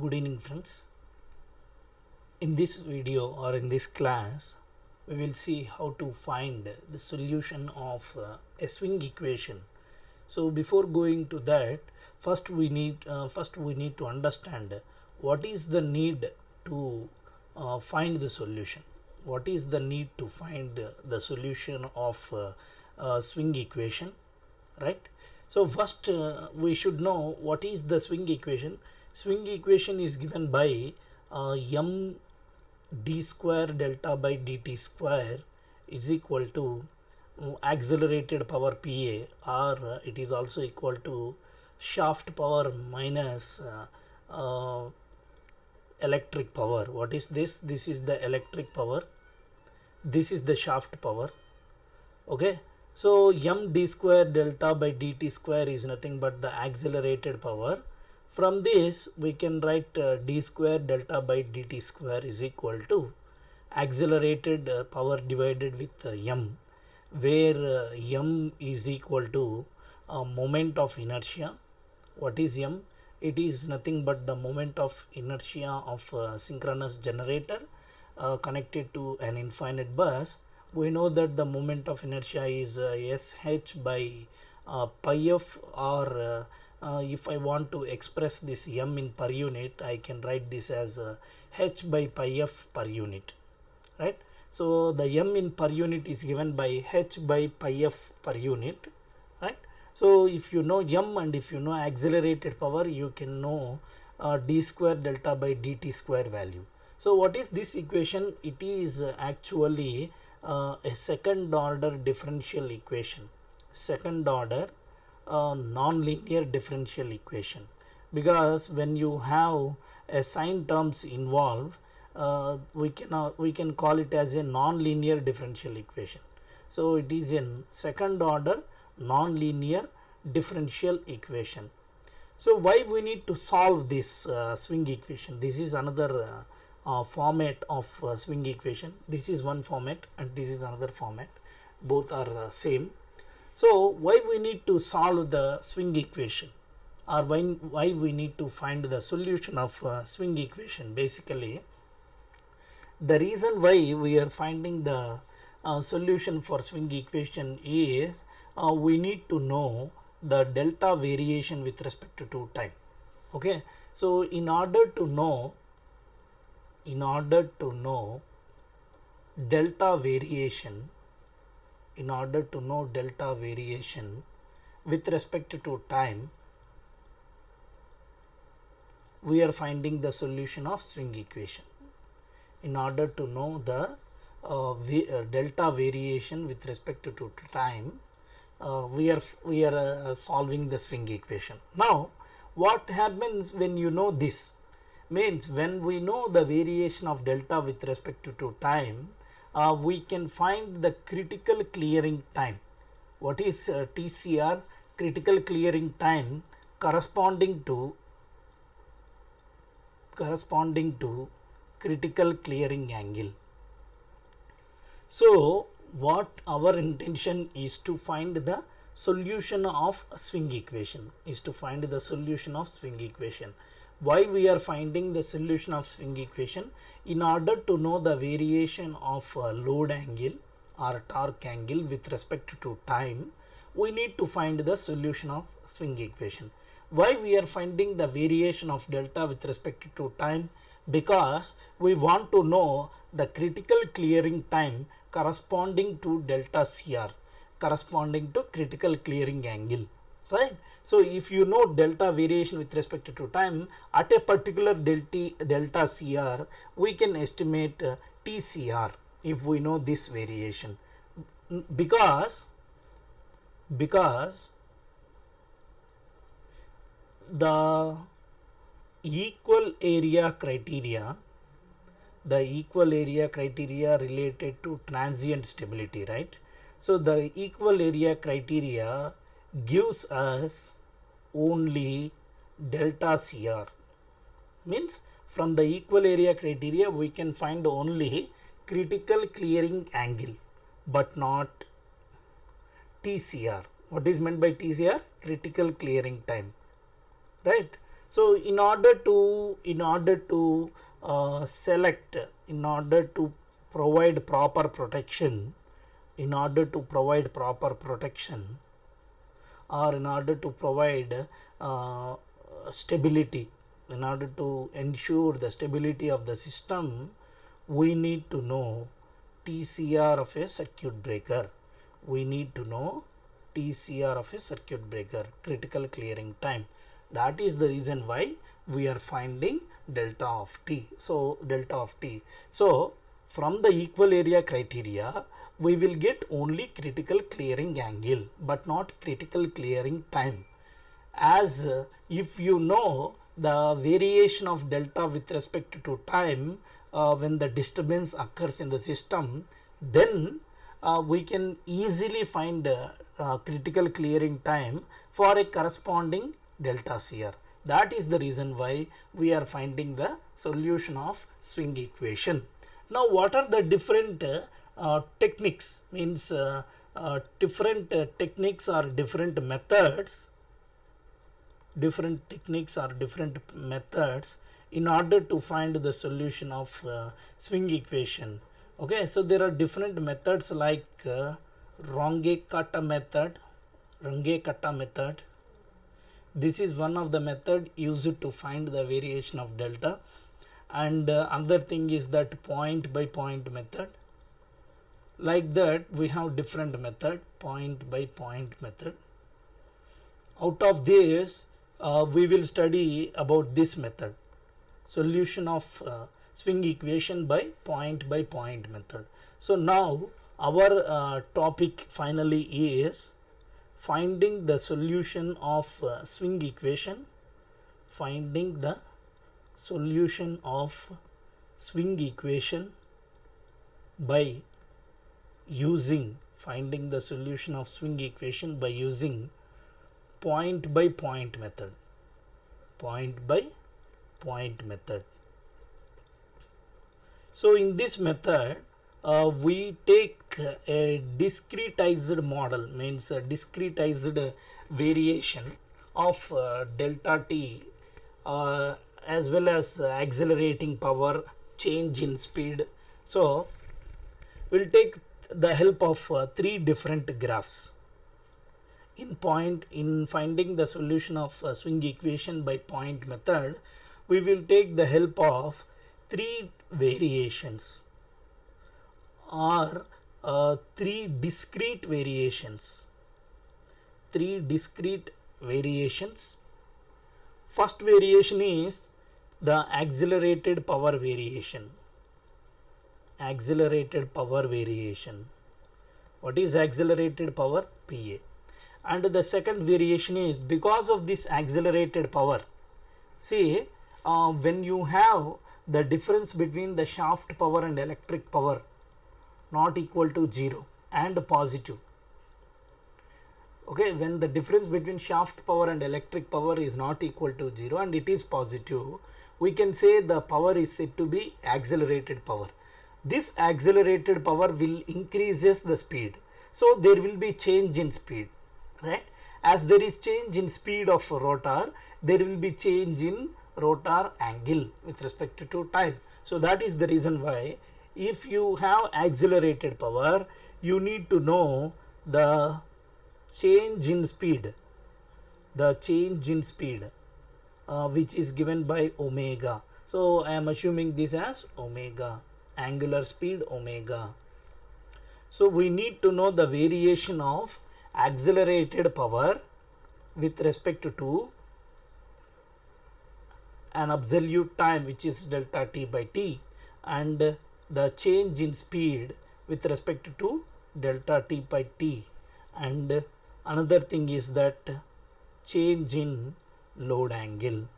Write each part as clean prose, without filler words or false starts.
Good evening friends. In this video or in this class we will see how to find the solution of a swing equation. So before going to that, first we need to understand what is the need to find the solution. What is the need to find the solution of swing equation, right? So first we should know what is the swing equation. Swing equation is given by m d square delta by dt square is equal to accelerated power Pa, or it is also equal to shaft power minus electric power. What is this? This is the electric power, this is the shaft power. Okay, so m d square delta by dt square is nothing but the accelerated power. From this we can write d square delta by dt square is equal to accelerated power divided with m, where m is equal to moment of inertia. What is m? It is nothing but the moment of inertia of a synchronous generator connected to an infinite bus. We know that the moment of inertia is sh by pi f, or if I want to express this m in per unit, I can write this as h by pi f per unit, right? So the m in per unit is given by h by pi f per unit, right? So if you know m and if you know accelerated power, you can know d square delta by dt square value. So what is this equation? It is actually a second order differential equation, second order non-linear differential equation, because when you have a sign terms involved, we can call it as a non-linear differential equation. So it is a second order non-linear differential equation. So why we need to solve this swing equation? This is another format of swing equation. This is one format and this is another format, both are same. So why we need to solve the swing equation, or why we need to find the solution of swing equation? Basically, the reason why we are finding the solution for swing equation is we need to know the delta variation with respect to time. Okay, so in order to know delta variation, with respect to time, we are finding the solution of swing equation. In order to know the delta variation with respect to time, we are solving the swing equation. Now what happens when you know this? Means when we know the variation of delta with respect to time, we can find the critical clearing time. What is TCR? Critical clearing time corresponding to critical clearing angle. So what our intention is to find the solution of swing equation, Why we are finding the solution of swing equation? In order to know the variation of load angle or torque angle with respect to time, we need to find the solution of swing equation. Why we are finding the variation of delta with respect to time? Because we want to know the critical clearing time corresponding to delta CR, corresponding to critical clearing angle, right? So if you know delta variation with respect to time at a particular delta CR, we can estimate TCR if we know this variation, because the equal area criteria related to transient stability, right? So the equal area criteria gives us only delta CR. Means from the equal area criteria we can find only critical clearing angle but not TCR. What is meant by TCR? Critical clearing time, right? So in order to select, in order to provide proper protection, in order to provide proper protection, or in order to provide stability, in order to ensure the stability of the system, we need to know TCR of a circuit breaker. We need to know TCR of a circuit breaker, critical clearing time. That is the reason why we are finding delta of T. So delta of T. So from the equal area criteria, we will get only critical clearing angle, but not critical clearing time. As if you know the variation of delta with respect to time when the disturbance occurs in the system, then we can easily find critical clearing time for a corresponding delta CR. That is the reason why we are finding the solution of swing equation. Now what are the different techniques? Means different techniques or different methods, in order to find the solution of swing equation. Okay, so there are different methods like Runge-Kutta method. This is one of the method used to find the variation of delta, and another thing is that point by point method. Like that we have different method, point by point method. Out of this we will study about this method, solution of swing equation by point method. So now our topic finally is finding the solution of swing equation, finding the solution of swing equation by using, finding the solution of swing equation by using point by point method, point by point method. So in this method we take a discretized model, means a discretized variation of delta T as well as accelerating power, change in speed. So we'll take the help of three different graphs. In finding the solution of swing equation by point method, we will take the help of three variations or three discrete variations. First variation is the accelerated power variation. What is accelerated power? PA. And the second variation is, because of this accelerated power, see when you have the difference between the shaft power and electric power not equal to 0 and positive. Okay, when the difference between shaft power and electric power is not equal to 0 and it is positive, we can say the power is said to be accelerated power. This accelerated power will increases the speed, so there will be change in speed, right? As there is change in speed of rotor, there will be change in rotor angle with respect to time. So that is the reason why if you have accelerated power, you need to know the change in speed, which is given by omega. So I am assuming this as omega, angular speed omega. So we need to know the variation of accelerated power with respect to an absolute time, which is delta T by T, and the change in speed with respect to delta T by T. And another thing is that change in load angle,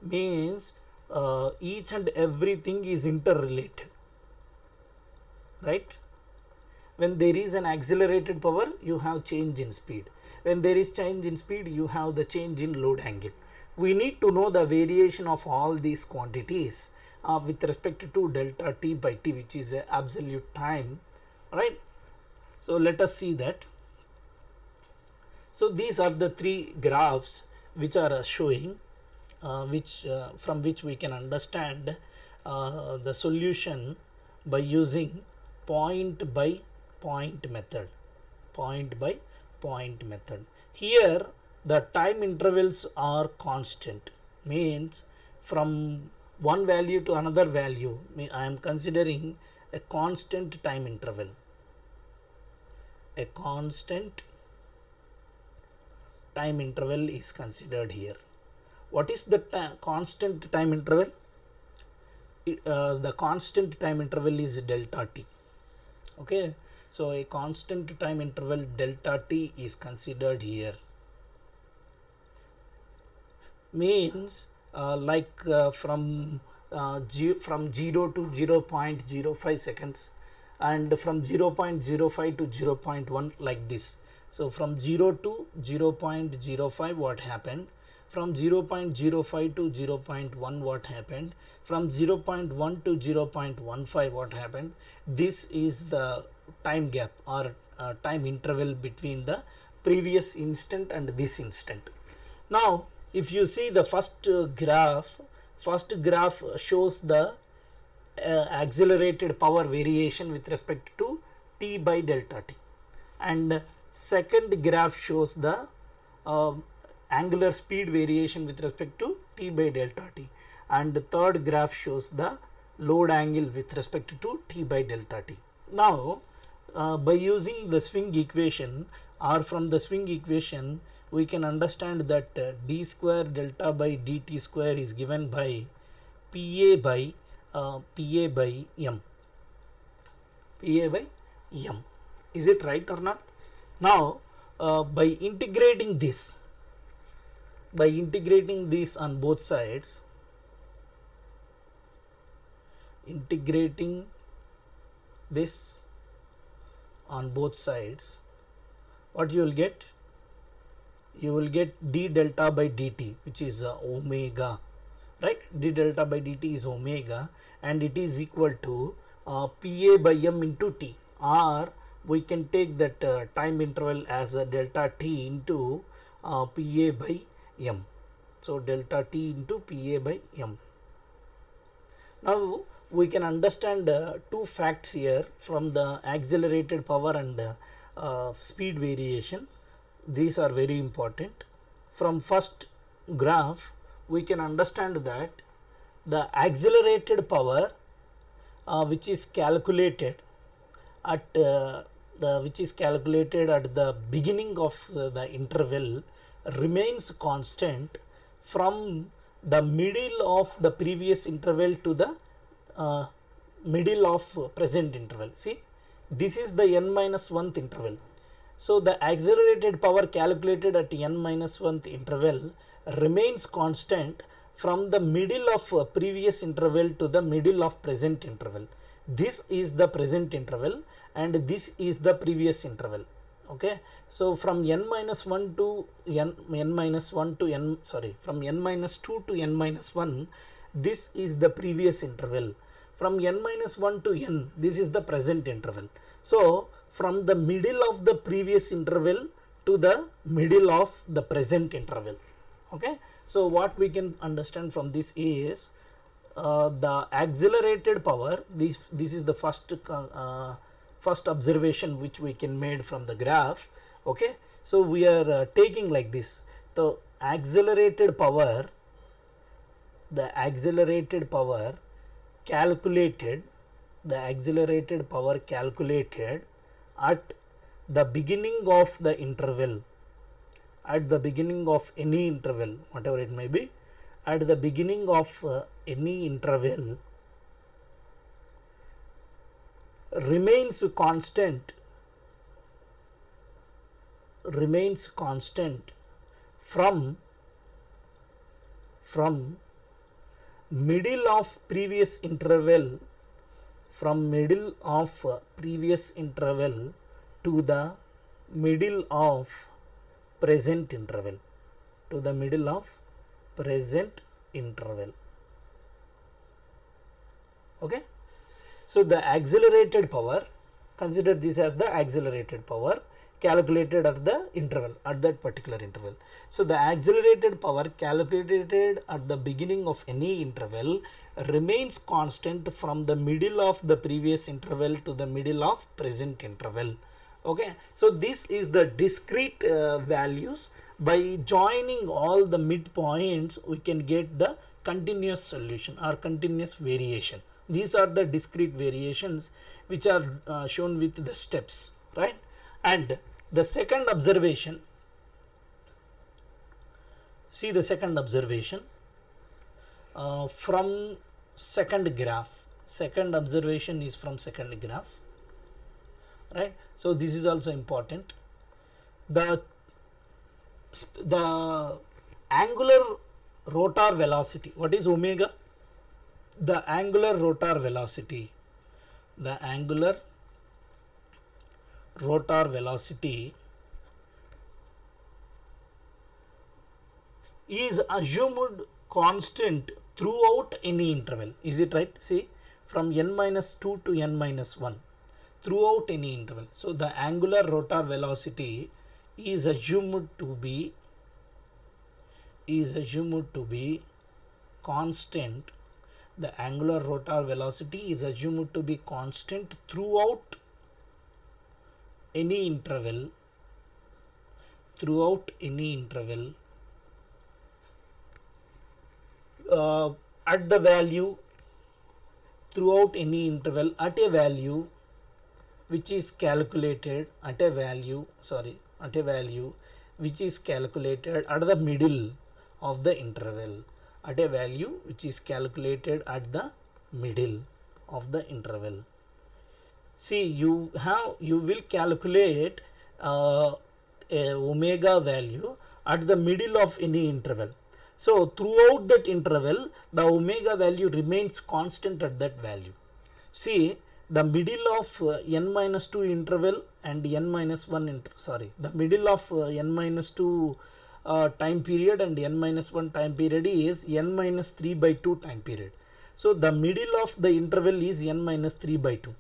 means each and everything is interrelated, right? When there is an accelerated power, you have change in speed. When there is change in speed, you have the change in load angle. We need to know the variation of all these quantities with respect to delta T by T, which is the absolute time, right? So let us see that. So these are the three graphs which are showing from which we can understand the solution by using point by point method. Point by point method. Here the time intervals are constant, means from one value to another value I am considering a constant time interval. A constant time interval is considered here. What is the constant time interval? The constant time interval is delta t. Okay, so a constant time interval delta t is considered here. Means from 0 to 0.05 seconds, and from 0.05 to 0.1, like this. So from 0 to 0.05 what happened, from 0.05 to 0.1 what happened, from 0.1 to 0.15 what happened. This is the time gap or time interval between the previous instant and this instant. Now if you see the first graph shows the accelerated power variation with respect to t by delta t, and second graph shows the angular speed variation with respect to t by delta t, and the third graph shows the load angle with respect to t by delta t. Now by using the swing equation, or from the swing equation, we can understand that d square delta by dt square is given by Pa by m. Pa by m. Is it right or not? Now by integrating this on both sides, what you will get? You will get d delta by dt, which is omega, right? D delta by dt is omega, and it is equal to Pa by m into t, or we can take that time interval as a delta t into Pa by m. So delta t into Pa by m. Now we can understand two facts here from the accelerated power and speed variation. These are very important. From first graph we can understand that the accelerated power which is calculated at the beginning of the interval remains constant from the middle of the previous interval to the middle of present interval. See, this is the n minus 1th interval. So the accelerated power calculated at n minus 1th interval remains constant from the middle of previous interval to the middle of present interval. This is the present interval and this is the previous interval. Okay, so from n minus 1 to from n minus 2 to n minus 1, this is the previous interval. From n minus 1 to n, this is the present interval. So from the middle of the previous interval to the middle of the present interval. Okay, so what we can understand from this is the accelerated power. This is the first observation which we can made from the graph. Okay, so we are taking like this. The accelerated power calculated at the beginning of the interval, at the beginning of any interval, whatever it may be, at the beginning of any interval remains constant from middle of previous interval, from middle of previous interval to the middle of present interval, to the middle of present interval. Okay, so the accelerated power, consider this as the accelerated power calculated at the interval, at that particular interval. So the accelerated power calculated at the beginning of any interval remains constant from the middle of the previous interval to the middle of present interval. Okay, so this is the discrete values. By joining all the midpoints, we can get the continuous solution or continuous variation. These are the discrete variations which are shown with the steps, right? And the second observation, see the second observation from second graph. Second observation is from second graph, right? So this is also important. The angular rotor velocity, what is omega? The angular rotor velocity, the angular rotor velocity is assumed constant throughout any interval. Is it right? See, from n minus 2 to n minus 1 throughout any interval. So the angular rotor velocity is assumed to be constant. The angular rotor velocity is assumed to be constant throughout any interval, at the value, throughout any interval at a value which is calculated at a value which is calculated at the middle of the interval, at a value which is calculated at the middle of the interval. See, you will calculate a omega value at the middle of any interval. So throughout that interval, the omega value remains constant at that value. See, the middle of n minus 2 interval and n minus 1 the middle of n minus 2 time period and n minus 1 time period is n minus 3 by 2 time period. So the middle of the interval is n minus 3 by 2.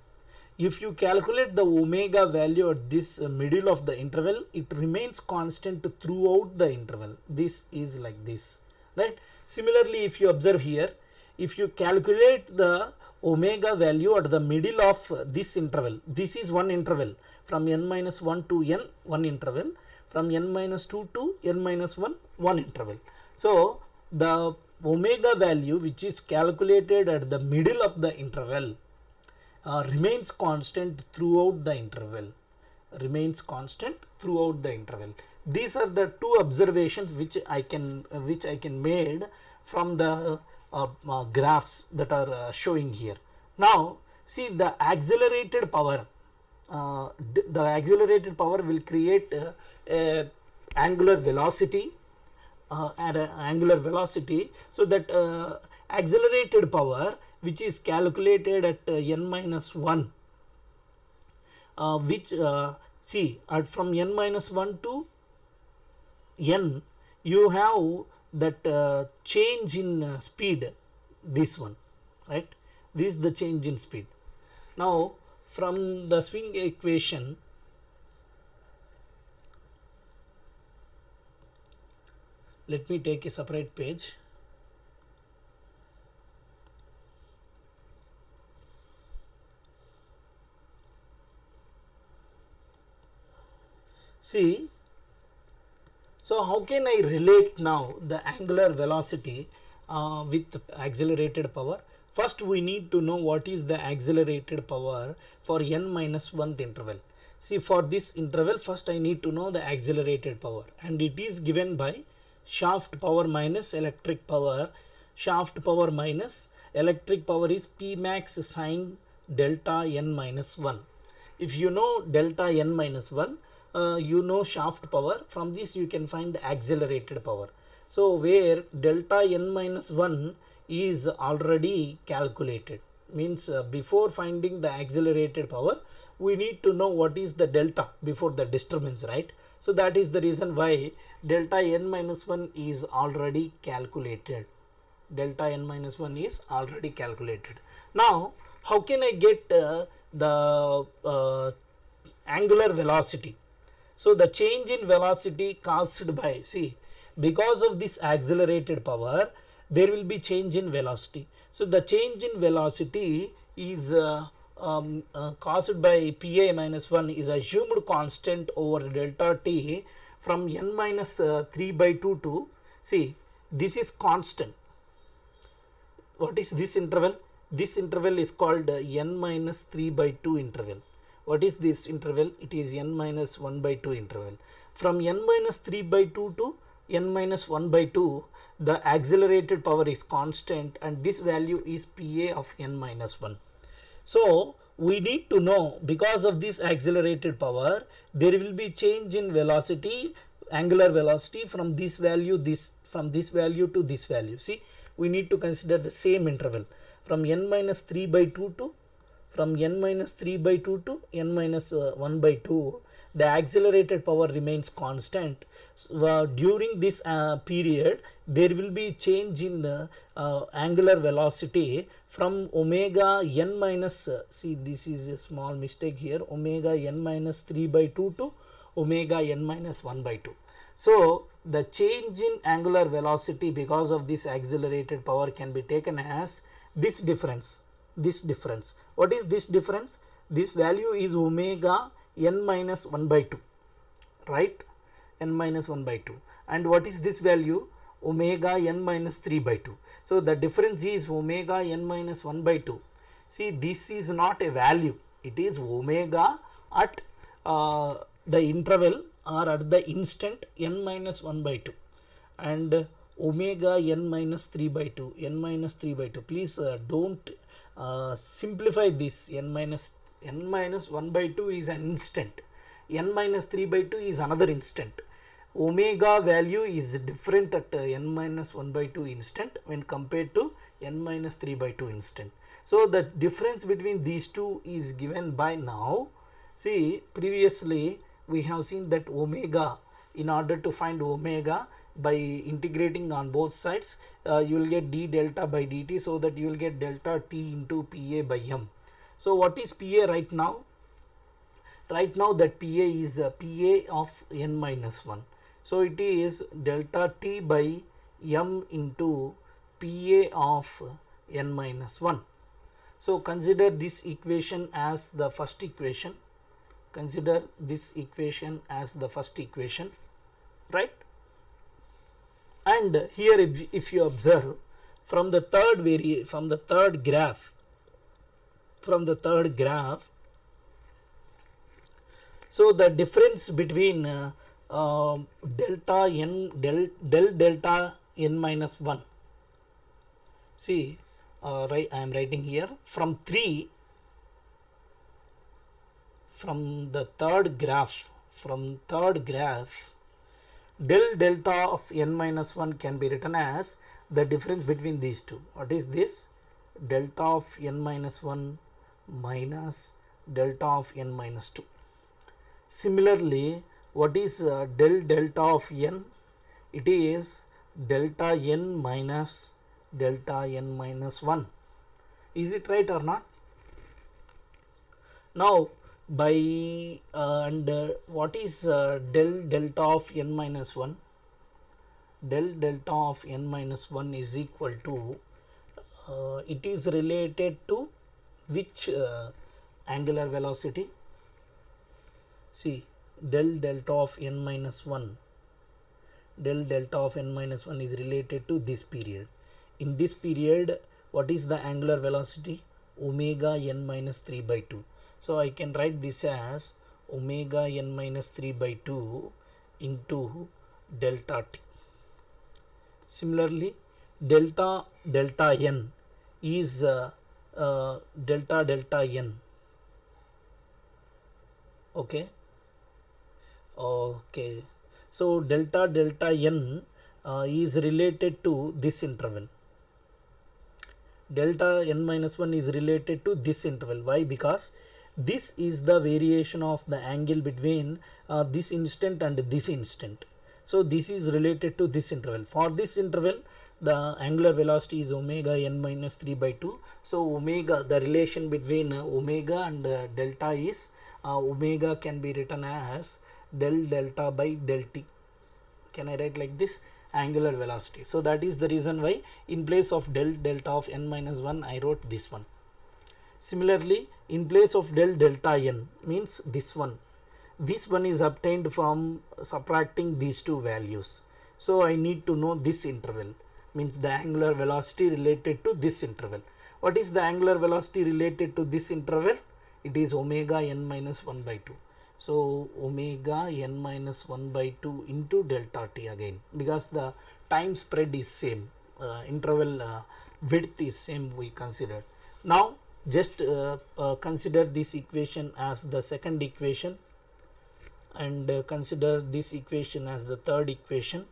If you calculate the omega value at this middle of the interval, it remains constant throughout the interval. This is like this, right? Similarly, if you observe here, if you calculate the omega value at the middle of this interval, this is one interval from n minus 1 to n, one interval, from n minus 2 to n minus 1, one interval. So the omega value which is calculated at the middle of the interval remains constant throughout the interval, These are the two observations which I can made from the graphs that are showing here. Now see, the accelerated power will create angular velocity so that accelerated power which is calculated at n minus 1 see, from n minus 1 to n, you have that change in speed, this one, right? This is the change in speed. Now from the swing equation, let me take a separate page. See, so how can I relate now the angular velocity with accelerated power? First, we need to know what is the accelerated power for n minus 1th interval. See, for this interval, first I need to know the accelerated power, and it is given by shaft power minus electric power. Shaft power minus electric power is P max sine delta n minus 1. If you know delta n minus 1, you know shaft power. From this you can find the accelerated power. So where delta n minus 1 is already calculated, means before finding the accelerated power, we need to know what is the delta before the disturbance, right? So that is the reason why delta n minus 1 is already calculated. Delta n minus 1 is already calculated. Now how can I get the angular velocity? So the change in velocity caused by, see, because of this accelerated power, there will be change in velocity. So the change in velocity is caused by Pa minus 1 is assumed constant over delta t from n minus 3 by 2 to, see, this is constant. What is this interval? This interval is called n minus 3 by 2 interval. What is this interval? It is n minus 1 by 2 interval. From n minus 3 by 2 to n minus 1 by 2, the accelerated power is constant, and this value is Pa of n minus 1. So we need to know, because of this accelerated power, there will be change in velocity, angular velocity, from this value to this value. See, we need to consider the same interval from n minus 3 by 2 to n minus 1 by 2. The accelerated power remains constant. So, during this period, there will be change in angular velocity from omega n minus, see, this is a small mistake here, omega n minus 3 by 2 to omega n minus 1 by 2. So the change in angular velocity because of this accelerated power can be taken as this difference. What is this difference? This value is omega n minus 1 by 2, right? N minus 1 by 2. And what is this value? Omega n minus 3 by 2. So the difference is omega n minus 1 by 2. See, this is not a value. It is omega at the interval or at the instant n minus 1 by 2. And omega n minus 3 by 2. Please don't simplify this. N minus 1 by 2 is an instant. N minus 3 by 2 is another instant. Omega value is different at n minus 1 by 2 instant when compared to n minus 3 by 2 instant. So the difference between these two is given by now. See, previously we have seen that omega, in order to find omega, by integrating on both sides, you will get d delta by dt, so that you will get delta t into Pa by m. So what is Pa right now? Right now that Pa is Pa of n minus 1. So it is delta t by m into Pa of n minus 1. So consider this equation as the first equation. Right? And here if you observe from the third graph, so the difference between delta n minus 1, see, right, I am writing here from the third graph, del delta of n minus 1 can be written as the difference between these two. What is this? Delta of n minus 1 minus delta of n minus 2. Similarly, what is del delta of n? It is delta n minus delta n minus 1. Is it right or not? Now by what is del delta of n minus 1? Del delta of n minus 1 is equal to, it is related to which angular velocity? See, del delta of n minus 1 is related to this period. In this period, what is the angular velocity? Omega n minus 3 by 2. So I can write this as omega n minus 3 by 2 into delta t. Similarly, delta n is delta n. Okay. So delta n is related to this interval. Delta n minus 1 is related to this interval. Why? Because this is the variation of the angle between this instant and this instant. So this is related to this interval. For this interval, the angular velocity is omega n minus 3 by 2. So omega, the relation between omega and delta is omega can be written as del delta by del t. Can I write like this? Angular velocity. So that is the reason why in place of del delta of n minus 1 I wrote this one. Similarly, in place of del delta n means this one. This one is obtained from subtracting these two values. So I need to know this interval, means the angular velocity related to this interval. What is the angular velocity related to this interval? It is omega n minus 1 by 2. So omega n minus 1 by 2 into delta t again, because the time spread is same, interval width is same we considered. Now just consider this equation as the second equation, and consider this equation as the third equation.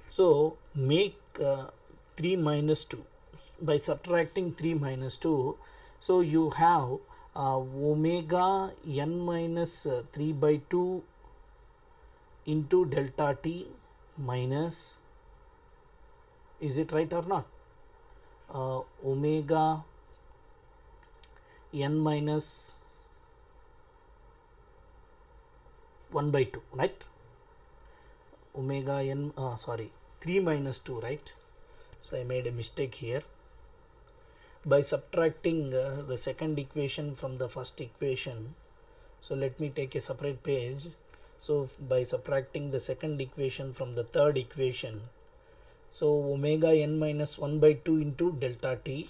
So make 3 minus 2 by subtracting 3 minus 2. So you have omega n minus 3 by 2 into delta t minus, is it right or not, omega n minus 1 by 2, right? Omega n, sorry, 3 minus 2, right? So I made a mistake here. By subtracting the second equation from the first equation, so let me take a separate page. So by subtracting the second equation from the third equation, so omega n minus 1 by 2 into delta t,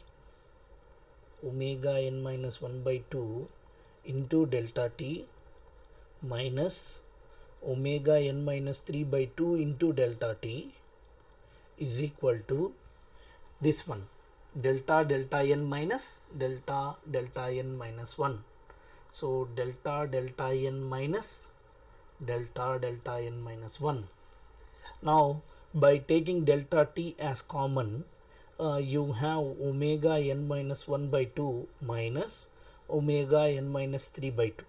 omega n minus 1 by 2 into delta t minus omega n minus 3 by 2 into delta t is equal to this one, delta delta n minus delta delta n minus 1. So delta delta n minus delta delta n minus 1. Now by taking delta t as common, you have omega n minus 1 by 2 minus omega n minus 3 by 2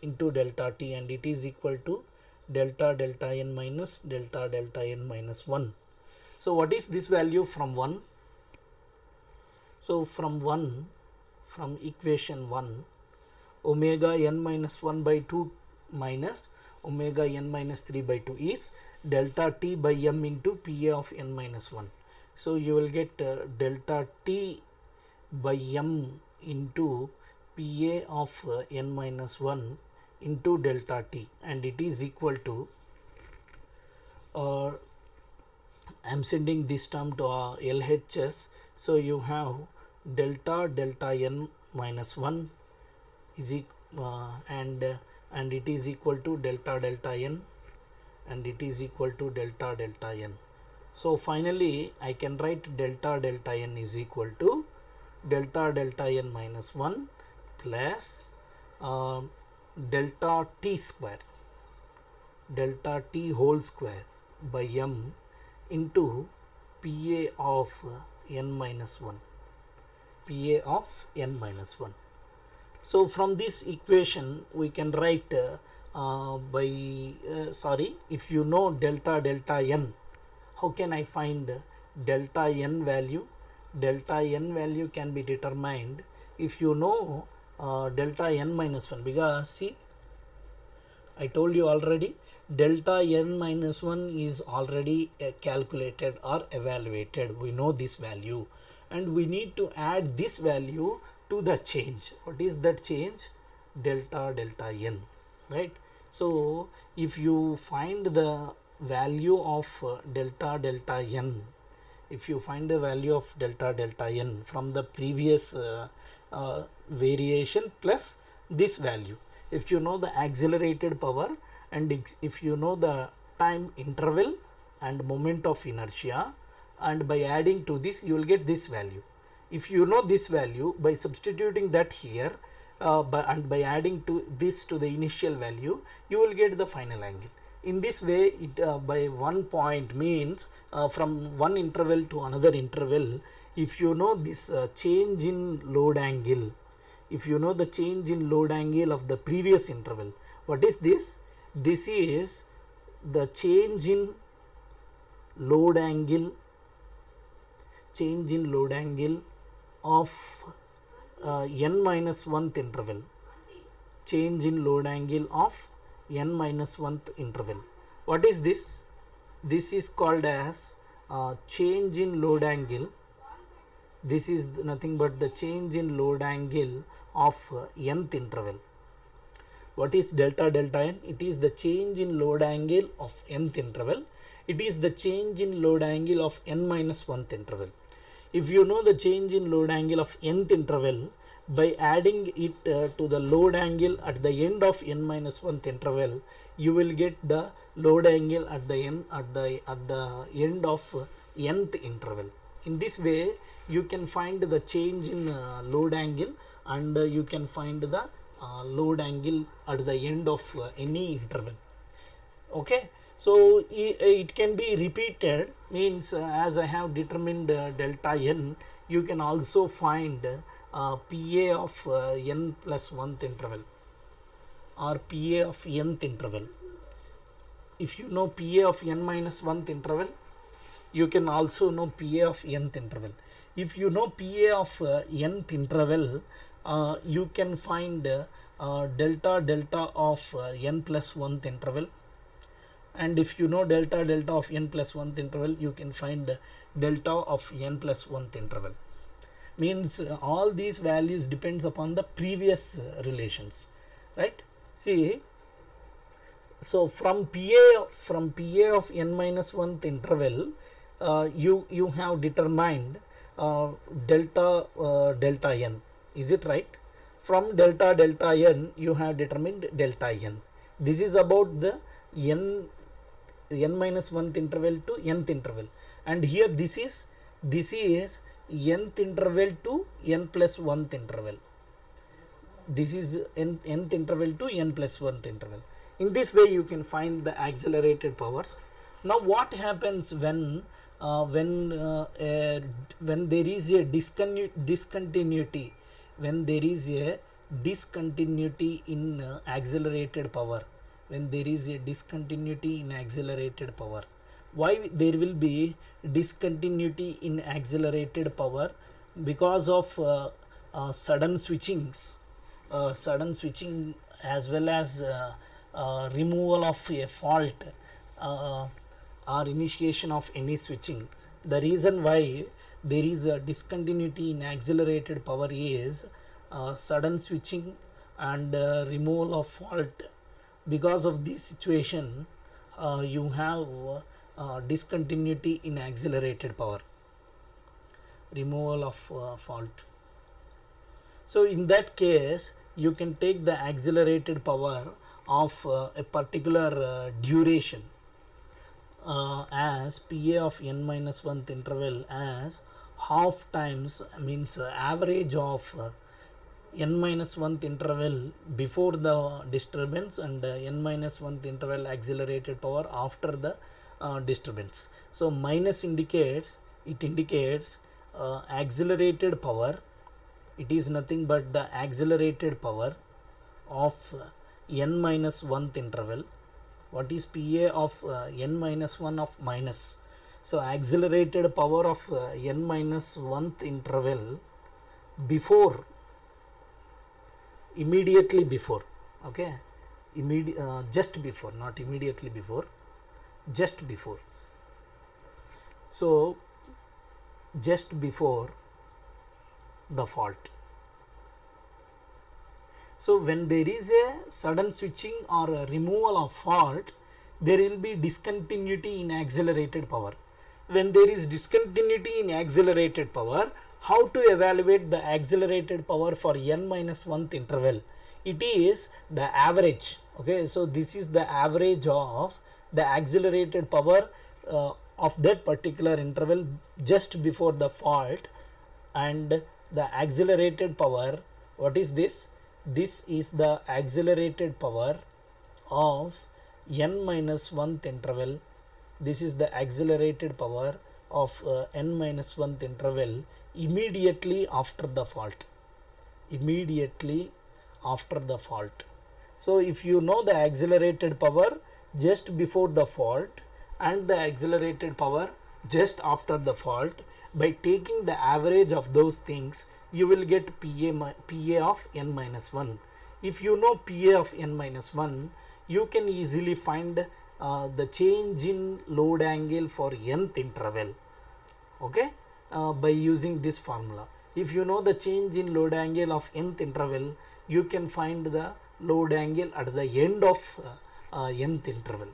into delta t, and it is equal to delta delta n minus delta delta n minus 1. So what is this value from 1? So from 1, from equation 1, omega n minus 1 by 2 minus omega n minus 3 by 2 is delta t by m into Pa of n minus 1. So you will get delta t by m into Pa of n minus 1 into delta t, and it is equal to, I am sending this term to LHS. So you have delta delta n minus 1 is and it is equal to delta delta n, and it is equal to delta delta n. So finally I can write delta delta n is equal to delta delta n minus 1 plus delta t square, delta t whole square by m into Pa of n minus 1, Pa of n minus 1. So from this equation we can write if you know delta delta n, how can I find delta n value? Delta n value can be determined if you know delta n minus 1, because see, I told you already, delta n minus 1 is already calculated or evaluated. We know this value, and we need to add this value to the change. What is that change? Delta delta n, right? So if you find the value of delta delta n, if you find the value of delta delta n from the previous variation plus this value, if you know the accelerated power, and if you know the time interval and moment of inertia, and by adding to this you will get this value. If you know this value, by substituting that here and by adding to this to the initial value, you will get the final angle. In this way, it by one point means from one interval to another interval, if you know this change in load angle, if you know the change in load angle of the previous interval, what is this? This is the change in load angle, change in load angle of n minus 1th interval, change in load angle of n minus 1th interval. What is this? This is called as change in load angle. This is nothing but the change in load angle of nth interval. What is delta delta n? It is the change in load angle of nth interval. It is the change in load angle of n minus 1th interval. If you know the change in load angle of nth interval, by adding it to the load angle at the end of n minus 1th interval, you will get the load angle at the end of nth interval. In this way, you can find the change in load angle, and you can find the load angle at the end of any interval. Okay, so it can be repeated, means as I have determined delta n, you can also find PA of n plus 1th interval or PA of nth interval. If you know PA of n minus 1th interval, you can also know PA of nth interval. If you know PA of nth interval, you can find delta delta of n plus 1th interval, and if you know delta delta of n plus 1th interval, you can find delta of n plus 1th interval. Means all these values depends upon the previous relations, right? See, so from PA of n minus 1th interval, you have determined delta delta n. Is it right? From delta delta n, you have determined delta n. This is about the n minus 1th interval to nth interval, and here this is nth interval to n plus 1th interval. This is nth interval to n plus 1th interval. In this way, you can find the accelerated powers. Now, what happens when there is a discontinuity? When there is a discontinuity in accelerated power. When there is a discontinuity in accelerated power. Why there will be discontinuity in accelerated power? Because of sudden switching as well as removal of a fault or initiation of any switching. The reason why there is a discontinuity in accelerated power is sudden switching and removal of fault. Because of this situation, you have discontinuity in accelerated power, removal of fault. So in that case, you can take the accelerated power of a particular duration as PA of n minus 1th interval as half times, means average of n minus 1th interval before the disturbance and n minus 1th interval accelerated power after the disturbance. So minus indicates accelerated power. It is nothing but the accelerated power of n minus 1th interval. What is PA of n minus 1 of minus? So accelerated power of n minus 1th interval before, immediately before, okay, just before, not immediately before, just before. So just before the fault. So when there is a sudden switching or a removal of fault, there will be discontinuity in accelerated power. When there is discontinuity in accelerated power, how to evaluate the accelerated power for n minus 1th interval? It is the average. Okay, so this is the average of the accelerated power of that particular interval just before the fault, and the accelerated power, what is this? This is the accelerated power of n minus 1th interval. This is the accelerated power of n minus 1th interval immediately after the fault. Immediately after the fault. So if you know the accelerated power just before the fault and the accelerated power just after the fault, by taking the average of those things, you will get PA of n minus 1. If you know PA of n minus 1, you can easily find the change in load angle for nth interval, okay, by using this formula. If you know the change in load angle of nth interval, you can find the load angle at the end of nth interval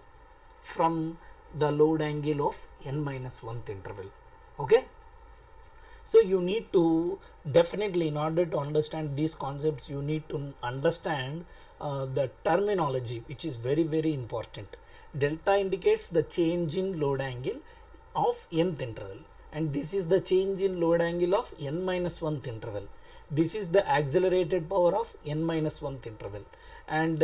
from the load angle of n minus 1th interval, okay. So you need to definitely, in order to understand these concepts, you need to understand the terminology, which is very, very important. Delta indicates the change in load angle of nth interval, and this is the change in load angle of n minus 1th interval. This is the accelerated power of n minus 1th interval, and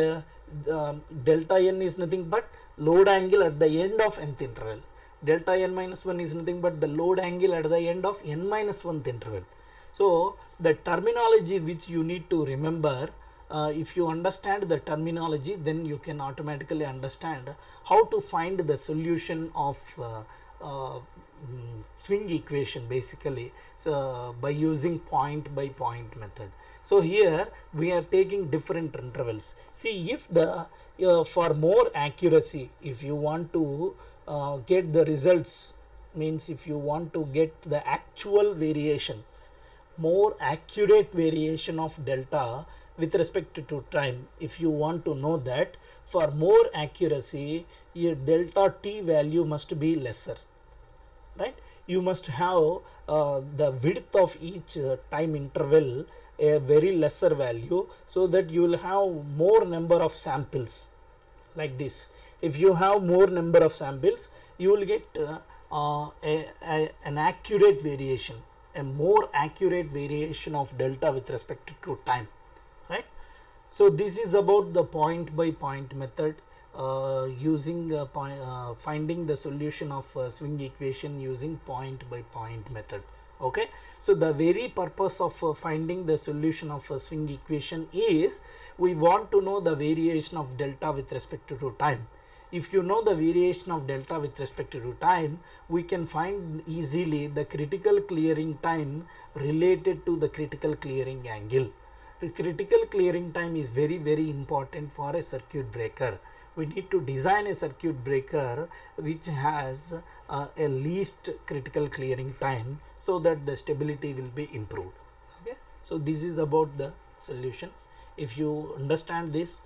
delta n is nothing but load angle at the end of nth interval. Delta n minus 1 is nothing but the load angle at the end of n minus 1th interval. So the terminology which you need to remember, if you understand the terminology, then you can automatically understand how to find the solution of swing equation, basically, so by using point by point method. So here we are taking different intervals. See, if the for more accuracy, if you want to get the results, means if you want to get the actual variation, more accurate variation of delta with respect to time, if you want to know that, for more accuracy, your delta t value must be lesser, right? You must have the width of each time interval a very lesser value, so that you will have more number of samples, like this. If you have more number of samples, you will get an accurate variation, a more accurate variation of delta with respect to time, right? So this is about the point by point method, using finding the solution of swing equation using point by point method, okay. So the very purpose of finding the solution of a swing equation is we want to know the variation of delta with respect to time. If you know the variation of delta with respect to time, we can find easily the critical clearing time related to the critical clearing angle. The critical clearing time is very, very important for a circuit breaker. We need to design a circuit breaker which has a least critical clearing time, so that the stability will be improved, okay. So this is about the solution. If you understand this,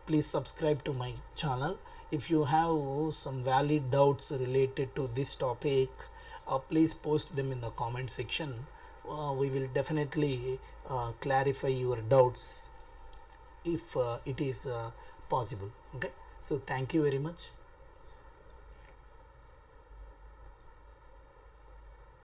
please subscribe to my channel. If you have some valid doubts related to this topic, please post them in the comment section. We will definitely clarify your doubts if it is possible, okay. So thank you very much.